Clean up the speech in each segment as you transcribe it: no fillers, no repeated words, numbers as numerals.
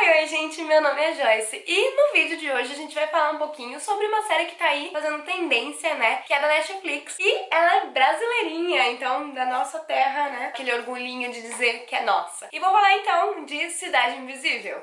Oi, gente, meu nome é Joyce e no vídeo de hoje a gente vai falar um pouquinho sobre uma série que tá aí fazendo tendência, né, que é da Netflix e ela é brasileirinha, então da nossa terra, né, aquele orgulhinho de dizer que é nossa. E vou falar então de Cidade Invisível.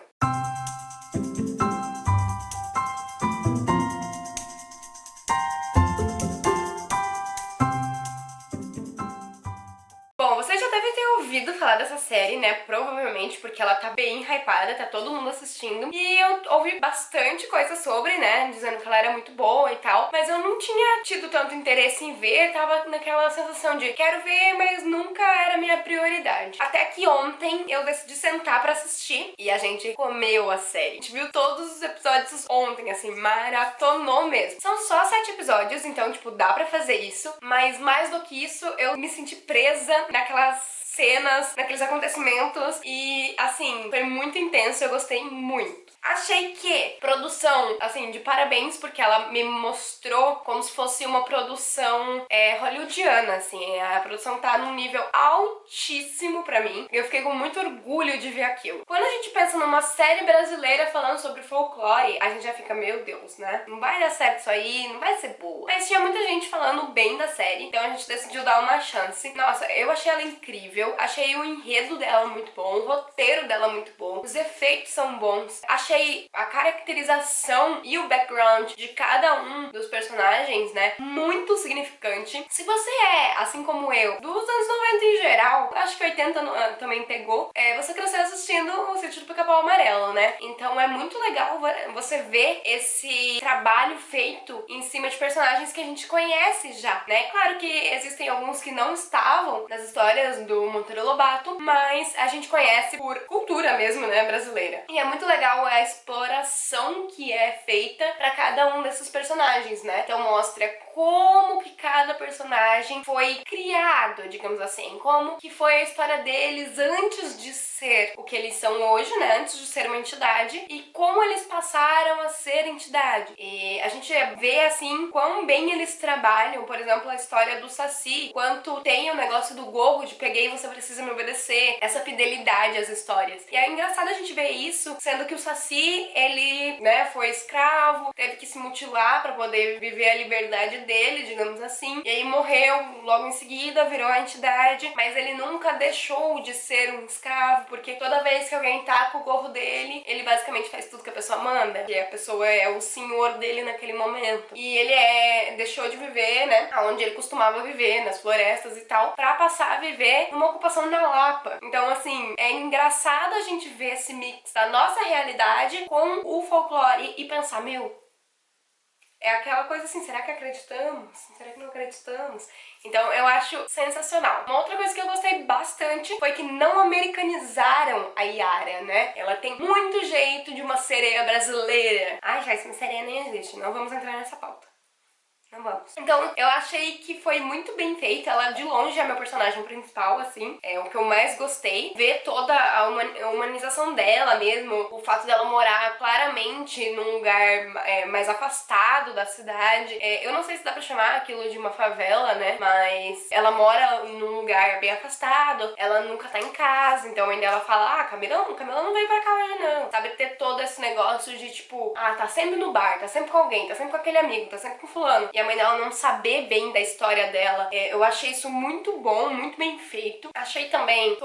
Bom, você já deve ter ouvido falar dessa série, né? Provavelmente, porque ela tá bem hypada, tá todo mundo assistindo. E eu ouvi bastante coisa sobre, né? Dizendo que ela era muito boa e tal. Mas eu não tinha tido tanto interesse em ver, tava naquela sensação de quero ver, mas nunca era minha prioridade. Até que ontem eu decidi sentar pra assistir e a gente comeu a série. A gente viu todos os episódios ontem, assim, maratonou mesmo. São só 7 episódios, então, tipo, dá pra fazer isso. Mas mais do que isso, eu me senti presa naquelas cenas, naqueles acontecimentos e, assim, foi muito intenso, eu gostei muito. Achei que produção, assim, de parabéns, porque ela me mostrou como se fosse uma produção hollywoodiana, assim, a produção tá num nível altíssimo pra mim, e eu fiquei com muito orgulho de ver aquilo. Quando a gente pensa numa série brasileira falando sobre folclore, a gente já fica, meu Deus, né? Não vai dar certo isso aí, não vai ser boa. Mas tinha muita gente falando bem da série, então a gente decidiu dar uma chance. Nossa, eu achei ela incrível, achei o enredo dela muito bom, o roteiro dela muito bom, os efeitos são bons, achei a caracterização e o background de cada um dos personagens, né, muito significante. Se você é, assim como eu, dos anos 90 em geral, acho que 80 também pegou, você cresceu assistindo o Sítio do Pica-Pau Amarelo, né? Então é muito legal você ver esse trabalho feito em cima de personagens que a gente conhece já, né? Claro que existem alguns que não estavam nas histórias do Monteiro Lobato, mas a gente conhece por cultura mesmo, né, brasileira. E é muito legal a exploração que é feita pra cada um desses personagens, né? Então mostra como que cada personagem foi criado, digamos assim, como que foi a história deles antes de ser o que eles são hoje, né? Antes de ser uma entidade e como eles passaram a ser entidade. E a gente vê, assim, quão bem eles trabalham, por exemplo, a história do Saci, quanto tem o negócio do gorro de peguei, você precisa me obedecer, essa fidelidade às histórias. E é engraçado a gente ver isso, sendo que o Saci, ele, né, foi escravo, teve que se mutilar pra poder viver a liberdade dele, digamos assim, e aí morreu logo em seguida, virou a entidade, mas ele nunca deixou de ser um escravo, porque toda vez que alguém taca o gorro dele, ele basicamente faz tudo que a pessoa manda, que a pessoa é o senhor dele naquele momento. E ele deixou de viver, né, onde ele costumava viver, nas florestas e tal, pra passar a viver numa ocupação na Lapa. Então, assim, é engraçado a gente ver esse mix da nossa realidade com o folclore e pensar, meu, é aquela coisa assim, será que acreditamos? Será que não acreditamos? Então eu acho sensacional. Uma outra coisa que eu gostei bastante foi que não americanizaram a Yara, né? Ela tem muito jeito de uma sereia brasileira. Ai, já, essa sereia nem existe, não vamos entrar nessa pauta. Não vamos. Então, eu achei que foi muito bem feita. Ela, de longe, é meu personagem principal, assim. É o que eu mais gostei. Ver toda a humanização dela mesmo. O fato dela morar claramente num lugar mais afastado da cidade. Eu não sei se dá pra chamar aquilo de uma favela, né? Mas ela mora num lugar bem afastado. Ela nunca tá em casa. Então, a mãe dela fala, ah, Camila não veio pra cá hoje, não. Sabe, ter todo esse negócio de, tipo, ah, tá sempre no bar, tá sempre com alguém, tá sempre com aquele amigo, tá sempre com fulano. E a mãe dela não saber bem da história dela. Eu achei isso muito bom, muito bem feito. Achei também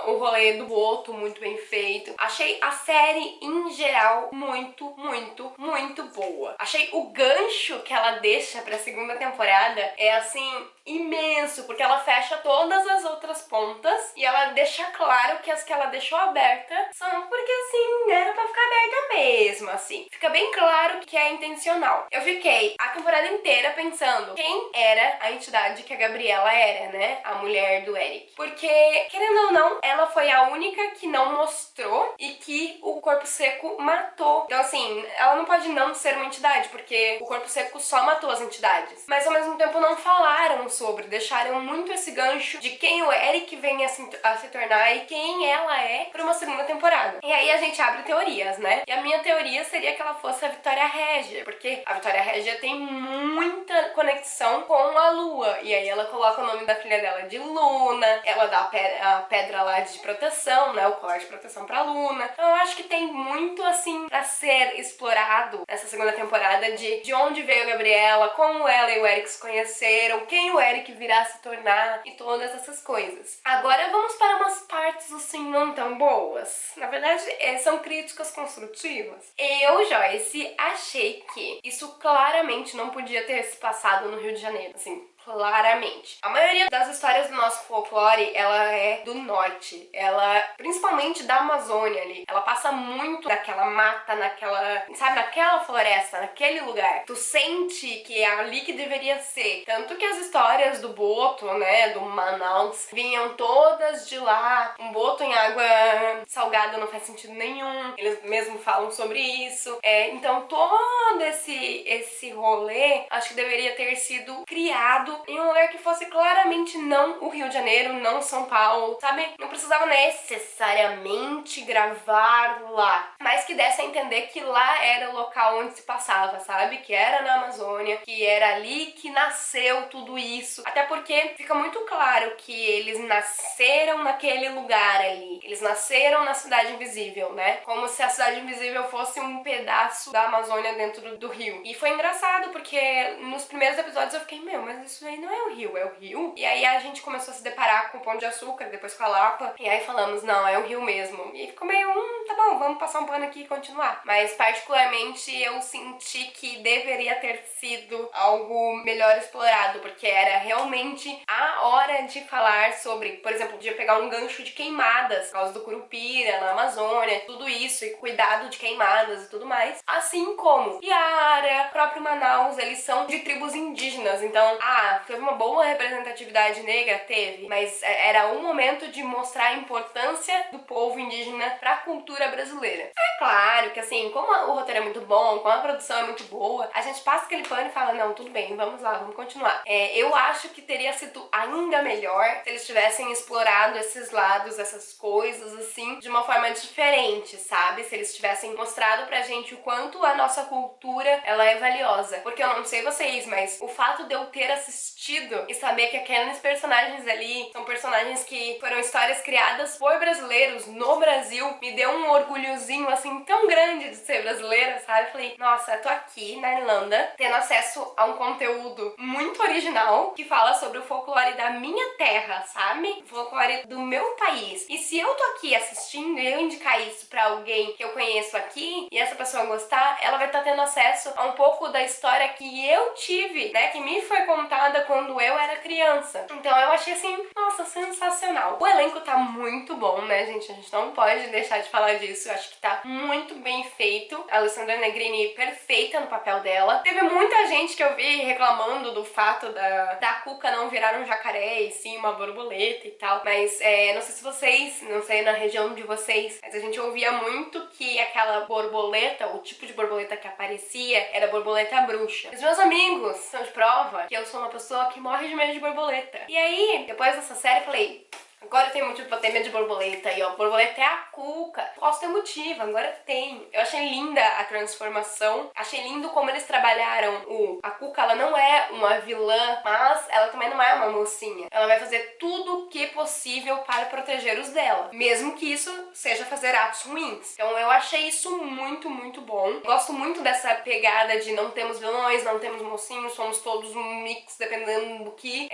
o rolê do voto muito bem feito. Achei a série, em geral, muito, muito, muito boa. Achei o gancho que ela deixa pra segunda temporada assim, imenso, porque ela fecha todas as outras pontas e ela deixa claro que as que ela deixou aberta são porque, assim, era pra ficar aberta mesmo, assim. Fica bem claro que é intencional. Eu fiquei a temporada inteira pensando quem era a entidade que a Gabriela era, né? A mulher do Eric. Porque, querendo ou não, ela foi a única que não mostrou e que o Corpo Seco matou. Então, assim, ela não pode não ser uma entidade, porque o Corpo Seco só matou as entidades. Mas, ao mesmo tempo, não falaram sobre, deixaram muito esse gancho de quem o Eric vem a se tornar e quem ela é por uma segunda temporada. E aí a gente abre teorias, né? E a minha teoria seria que ela fosse a Vitória Régia, porque a Vitória Régia tem muita conexão com a Lua. E aí ela coloca o nome da filha dela de Luna, ela dá a pedra lá de proteção, né? O colar de proteção pra Luna. Então eu acho que tem muito, assim, pra ser explorado nessa segunda temporada de onde veio a Gabriela, como ela e o Eric se conheceram, quem o Eric virá se tornar e todas essas coisas. Agora vamos para umas partes, assim, não tão boas. Na verdade, são críticas construtivas. Eu, Joyce, achei que isso claramente não podia ter se passado no Rio de Janeiro, assim, claramente. A maioria das histórias do nosso folclore, ela é do norte. Ela, principalmente da Amazônia ali, ela passa muito naquela mata, naquela floresta, naquele lugar. Tu sente que é ali que deveria ser. Tanto que as histórias do boto, né, do Manaus, vinham todas de lá. Um boto em água salgada não faz sentido nenhum. Eles mesmo falam sobre isso. Então todo esse rolê, acho que deveria ter sido criado em um lugar que fosse claramente não o Rio de Janeiro, não São Paulo, sabe? Não precisava necessariamente gravar lá, mas que desse a entender que lá era o local onde se passava, sabe? Que era na Amazônia, que era ali que nasceu tudo isso. Até porque fica muito claro que eles nasceram naquele lugar ali. Eles nasceram na Cidade Invisível, né? Como se a Cidade Invisível fosse um pedaço da Amazônia dentro do rio. E foi engraçado, porque nos primeiros episódios eu fiquei, mas isso aí não é o Rio, é o Rio? E aí a gente começou a se deparar com o Pão de Açúcar, depois com a Lapa, e aí falamos, não, é o Rio mesmo. E ficou meio, tá bom, vamos passar um pano aqui e continuar. Mas particularmente eu senti que deveria ter sido algo melhor explorado, porque era realmente a hora de falar sobre, por exemplo, de pegar um gancho de queimadas, por causa do Curupira, na Amazônia, tudo isso, e cuidado de queimadas e tudo mais. Assim como Iara, próprio Manaus, eles são de tribos indígenas, então, teve uma boa representatividade negra? Teve, mas era um momento de mostrar a importância do povo indígena pra cultura brasileira. É claro que, assim, como o roteiro é muito bom, como a produção é muito boa, a gente passa aquele pano e fala, não, tudo bem, vamos lá, vamos continuar. Eu acho que teria sido ainda melhor se eles tivessem explorado esses lados, essas coisas, assim, de uma forma diferente, sabe? Se eles tivessem mostrado pra gente o quanto a nossa cultura, ela é valiosa. Porque eu não sei vocês, mas o fato de eu ter assistido e saber que aqueles personagens ali são personagens que foram histórias criadas por brasileiros no Brasil, me deu um orgulhozinho, assim, tão grande de ser brasileira, sabe? Falei, nossa, eu tô aqui na Irlanda, tendo acesso a um conteúdo muito original, que fala sobre o folclore da minha terra, sabe? O folclore do meu país. E se eu tô aqui assistindo e eu indicar isso pra alguém que eu conheço aqui, e essa pessoa gostar, ela vai estar tendo acesso a um pouco da história que eu tive, né? Que me foi contada quando eu era criança. Então eu achei assim, nossa, sensacional. O elenco tá muito bom, né, gente? A gente não pode deixar de falar disso. Eu acho que tá muito bem feito. A Alessandra Negrini perfeita no papel dela. Teve muita gente que eu vi reclamando do fato da Cuca não virar um jacaré e sim uma borboleta e tal. Mas não sei se vocês, não sei na região de vocês, mas a gente ouvia muito que aquela borboleta, o tipo de borboleta que aparecia, era borboleta bruxa. Os meus amigos são de prova que eu sou uma pessoa que morre de medo de borboleta. E aí, depois dessa série, eu falei, agora eu tenho motivo pra ter medo de borboleta. E ó, borboleta é a Cuca. Posso ter motivo, agora tenho. Eu achei linda a transformação. Achei lindo como eles trabalharam a Cuca, ela não é uma vilã, mas ela também não é uma mocinha. Ela vai fazer tudo o que é possível para proteger os dela. Mesmo que isso seja fazer atos ruins. Então eu achei isso muito, muito bom. Gosto muito dessa pegada de não temos vilões, não temos mocinhos, somos todos um mix, dependendo do que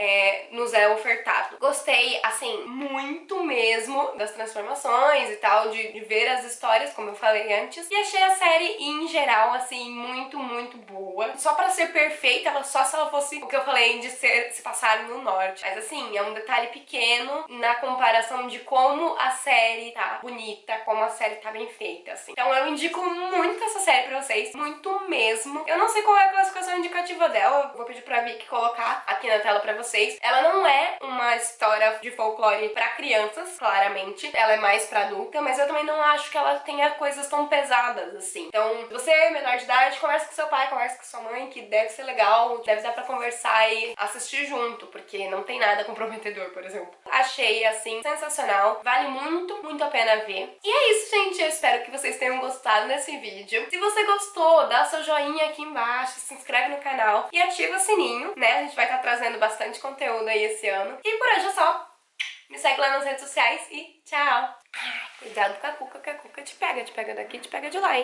nos é ofertado. Gostei, assim, muito mesmo das transformações e tal, de ver as histórias, como eu falei antes. E achei a série, em geral, assim, muito, muito boa. Só pra ser perfeita, só se ela fosse o que eu falei de se passar no norte. Mas, assim, é um detalhe pequeno na comparação de como a série tá bonita, como a série tá bem feita, assim. Então eu indico muito essa série pra vocês, muito mesmo. Eu não sei qual é a classificação indicativa dela, eu vou pedir pra Vicky colocar aqui na tela pra vocês. Ela não é uma história de folclore Story pra crianças, claramente. Ela é mais pra adulta, mas eu também não acho que ela tenha coisas tão pesadas, assim. Então, se você é menor de idade, conversa com seu pai, conversa com sua mãe, que deve ser legal, deve dar pra conversar e assistir junto, porque não tem nada comprometedor, por exemplo. Achei, assim, sensacional. Vale muito, muito a pena ver. E é isso, gente. Eu espero que vocês tenham gostado desse vídeo. Se você gostou, dá seu joinha aqui embaixo, se inscreve no canal e ativa o sininho, né? A gente vai estar trazendo bastante conteúdo aí esse ano. E por hoje é só. Me segue lá nas redes sociais e tchau! Cuidado com a cuca, que a cuca te pega daqui, te pega de lá, hein?